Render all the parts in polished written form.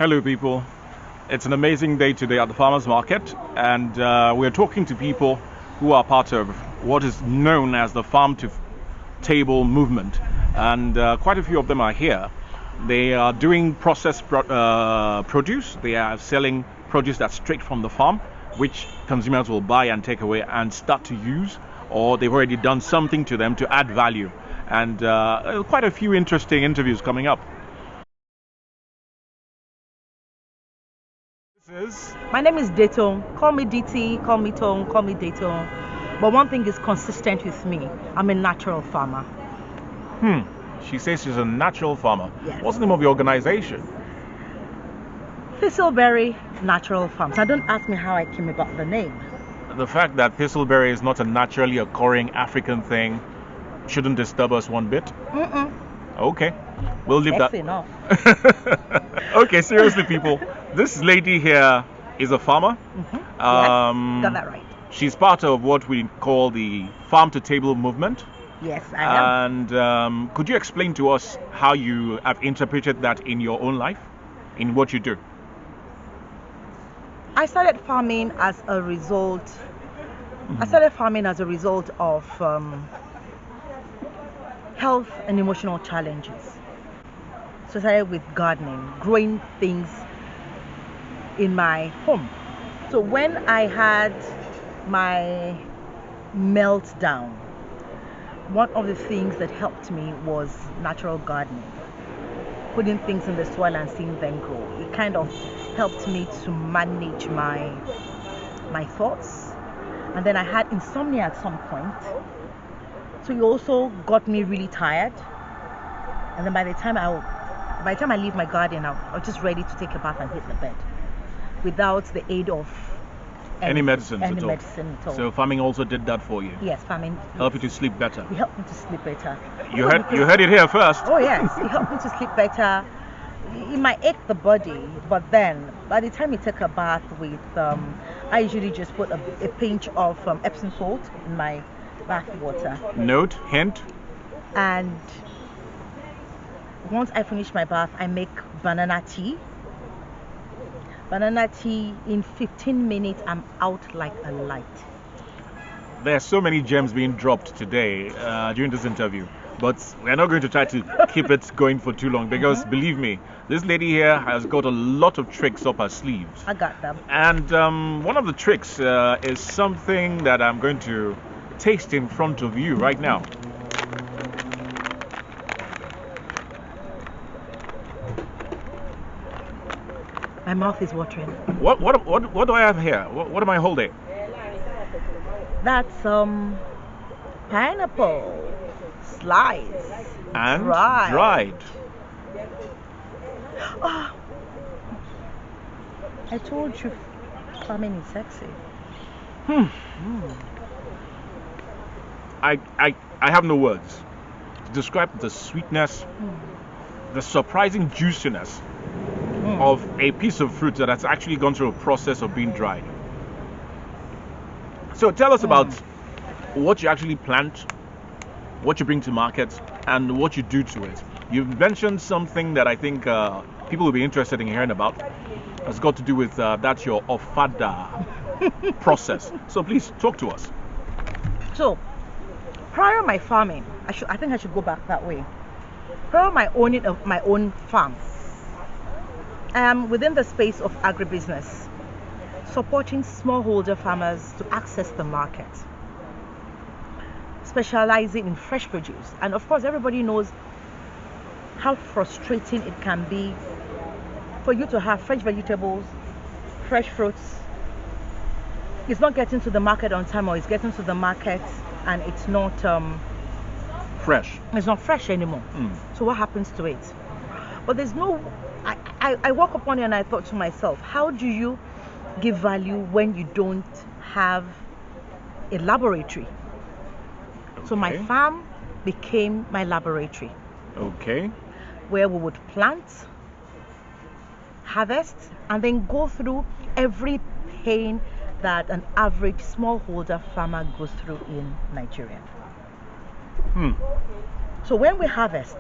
Hello, people. It's an amazing day today at the farmers market, and we're talking to people who are part of what is known as the farm to table movement, and quite a few of them are here. They are doing processed produce. They are selling produce that's straight from the farm, which consumers will buy and take away and start to use, or they've already done something to them to add value. And quite a few interesting interviews coming up. My name is Dato. Call me DT, call me Tone, call me Dato. But one thing is consistent with me. I'm a natural farmer. She says she's a natural farmer. Yes. What's the name of your organization? Thistleberry Natural Farms. Now don't ask me how I came about the name. The fact that Thistleberry is not a naturally occurring African thing shouldn't disturb us one bit. Okay, we'll leave That's that. enough. Okay, seriously, people. This lady here is a farmer. Yes, got that right. She's part of what we call the farm to table movement. Yes, I am. And could you explain to us how you have interpreted that in your own life, in what you do? I started farming as a result. I started farming as a result of health and emotional challenges. So I started with gardening, growing things in my home. So when I had my meltdown, one of the things that helped me was natural gardening, putting things in the soil and seeing them grow. It kind of helped me to manage my thoughts. And then I had insomnia at some point. So it also got me really tired. And then by the time I leave my garden, I'm just ready to take a bath and hit the bed without the aid of Any medicines any at all? medicine at all. So farming also did that for you. Yes, farming Help you to sleep better. it helped me to sleep better. You heard it here first. Oh yes, it helped me to sleep better. It might ache the body, but then by the time you take a bath with, I usually just put a pinch of Epsom salt in my bath water. Note, hint. And once I finish my bath, I make banana tea. Banana tea, in 15 minutes, I'm out like a light. There are so many gems being dropped today during this interview, but we're not going to try to keep it going for too long because believe me, this lady here has got a lot of tricks up her sleeves. I got them. And one of the tricks is something that I'm going to taste in front of you right now. My mouth is watering. What do I have here? What am I holding? That's pineapple slice And dried. Oh, I told you farming is sexy. I have no words to describe the sweetness, the surprising juiciness of a piece of fruit that has actually gone through a process of being dried. So tell us about what you actually plant, what you bring to market, and what you do to it. You've mentioned something that I think people will be interested in hearing about. It's got to do with that's your ofada process. So please talk to us. So, prior to my farming, I think I should go back that way. Prior to owning my own farm, I am within the space of agribusiness, supporting smallholder farmers to access the market, specializing in fresh produce. And of course, everybody knows how frustrating it can be for you to have fresh vegetables, fresh fruits. It's not getting to the market on time, or it's getting to the market and it's not Fresh. it's not fresh anymore. So what happens to it? But there's no, I woke up one day and I thought to myself, how do you give value when you don't have a laboratory? So my Okay. farm became my laboratory, Okay. where we would plant, harvest, and then go through every pain that an average smallholder farmer goes through in Nigeria. So when we harvest,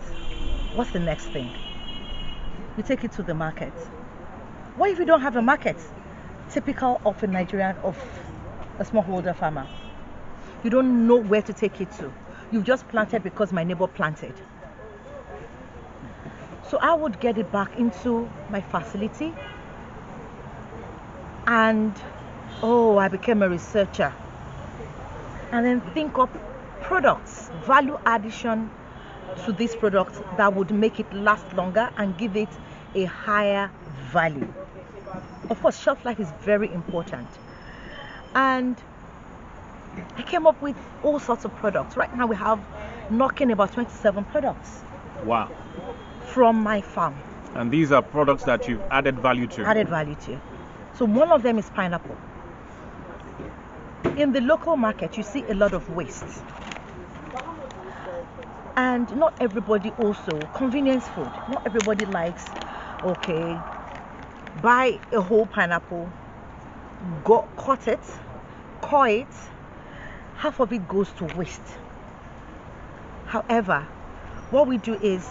what's the next thing? We take it to the market. What if you don't have a market? Typical of a Nigerian, of a smallholder farmer. You don't know where to take it to. You've just planted because my neighbor planted. So I would get it back into my facility, and I became a researcher, and then think up products, value addition to this product that would make it last longer and give it a higher value. Of course, shelf life is very important. And I came up with all sorts of products. Right now we have knocking about 27 products. Wow. From my farm. And these are products that you've added value to. Added value to. So one of them is pineapple. In the local market, you see a lot of waste. And not everybody also, convenience food, not everybody likes, buy a whole pineapple, cut it, core it, half of it goes to waste. However, what we do is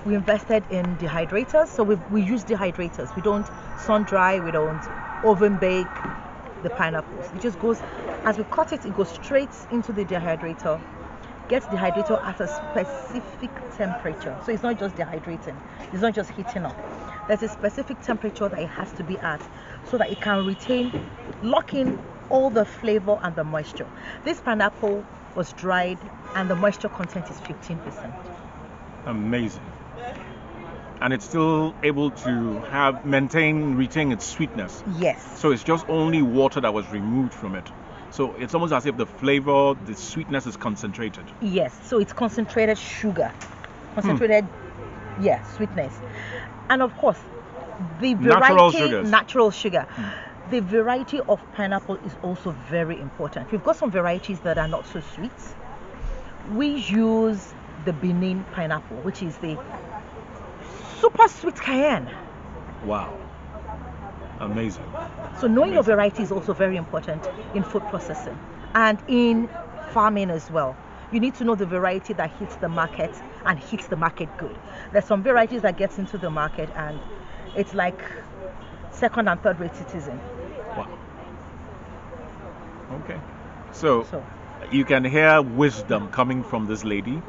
we invested in dehydrators. So we use dehydrators. We don't sun dry, we don't oven bake the pineapples. It just goes, as we cut it, it goes straight into the dehydrator, gets dehydrator at a specific temperature. So it's not just dehydrating, it's not just heating up. There's a specific temperature that it has to be at so that it can lock in all the flavor and the moisture. This pineapple was dried and the moisture content is 15%. Amazing. And it's still able to retain its sweetness. Yes. So it's just only water that was removed from it. So it's almost as if the flavor, the sweetness is concentrated. Yes, so it's concentrated sugar. Concentrated, sweetness. And of course, the variety, natural sugar. The variety of pineapple is also very important. We've got some varieties that are not so sweet. We use the Benin pineapple, which is the super sweet cayenne. Wow. Amazing. So knowing your variety is also very important in food processing and in farming as well. You need to know the variety that hits the market and hits the market good. There's some varieties that gets into the market and it's like second and third rate citizen. Wow. Okay. So you can hear wisdom coming from this lady.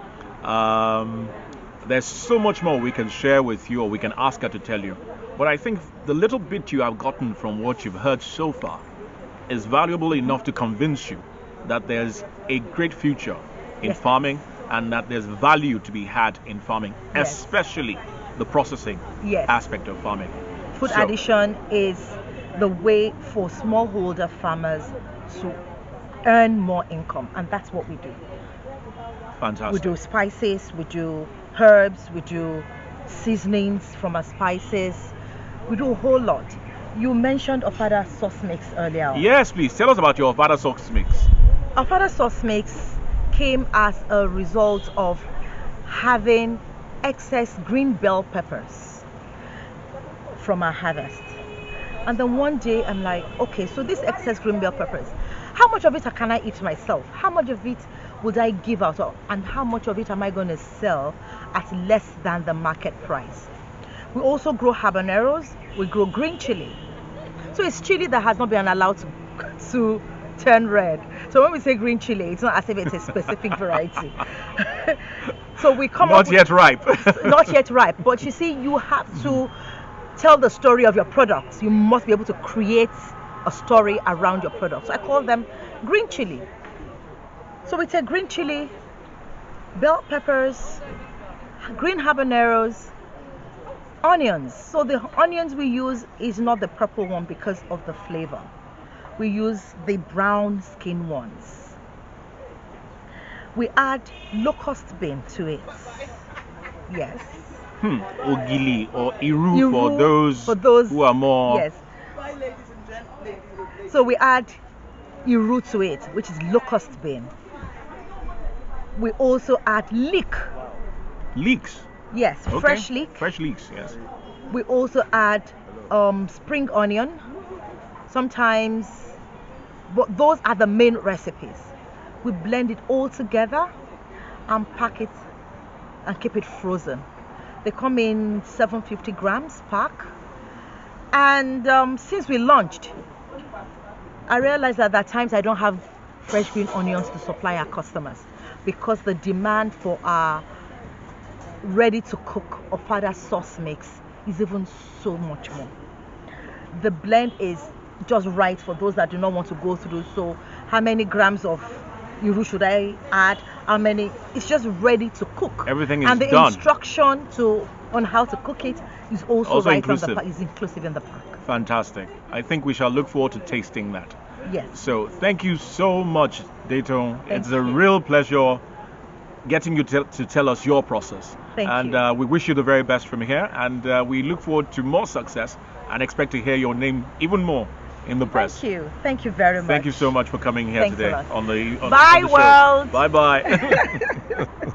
There's so much more we can share with you, or we can ask her to tell you. But I think the little bit you have gotten from what you've heard so far is valuable enough to convince you that there's a great future in farming and that there's value to be had in farming, especially the processing aspect of farming. Food addition is the way for smallholder farmers to earn more income, and that's what we do. Fantastic. We do spices, we do herbs, we do seasonings from our spices. We do a whole lot. You mentioned Ofada sauce mix earlier. Yes, please tell us about your Ofada sauce mix. Ofada sauce mix came as a result of having excess green bell peppers from our harvest. And then one day I'm like, okay, so this excess green bell peppers, how much of it can I eat myself? How much of it would I give out? And how much of it am I going to sell at less than the market price? We also grow habaneros, we grow green chili. So it's chili that has not been allowed to turn red. So when we say green chili, it's not as if it's a specific variety. So we come not yet ripe. Not yet ripe. But you see, you have to tell the story of your products. You must be able to create a story around your products. So I call them green chili. So we take green chili, bell peppers, green habaneros, onions. So the onions we use is not the purple one because of the flavor. We use the brown skin ones. We add locust bean to it. Yes. Ogili or Iru for those who are more. Yes. So we add Iru to it, which is locust bean. We also add leek. Leeks? Yes, okay. Fresh leek. Fresh leeks, yes. We also add spring onion. Sometimes, but those are the main recipes. We blend it all together and pack it and keep it frozen. They come in 750 grams pack. And since we launched, I realized that at times I don't have fresh green onions to supply our customers because the demand for our ready to cook or father sauce mix is even so much more. The blend is just right for those that do not want to go through. So how many grams of iru should I add? How many? It's just ready to cook. Everything is and the done. instruction on how to cook it is also right inclusive. on the pack. Is inclusive in the pack. Fantastic. I think we shall look forward to tasting that. Yes. So thank you so much, Dayton. Thank It's a you. real pleasure getting you to tell us your process. Thank and you. We wish you the very best from here, and we look forward to more success and expect to hear your name even more in the press. Thank you very much. Thank you so much for coming here Thanks a today lot. on the Bye, on the show. world. Bye bye.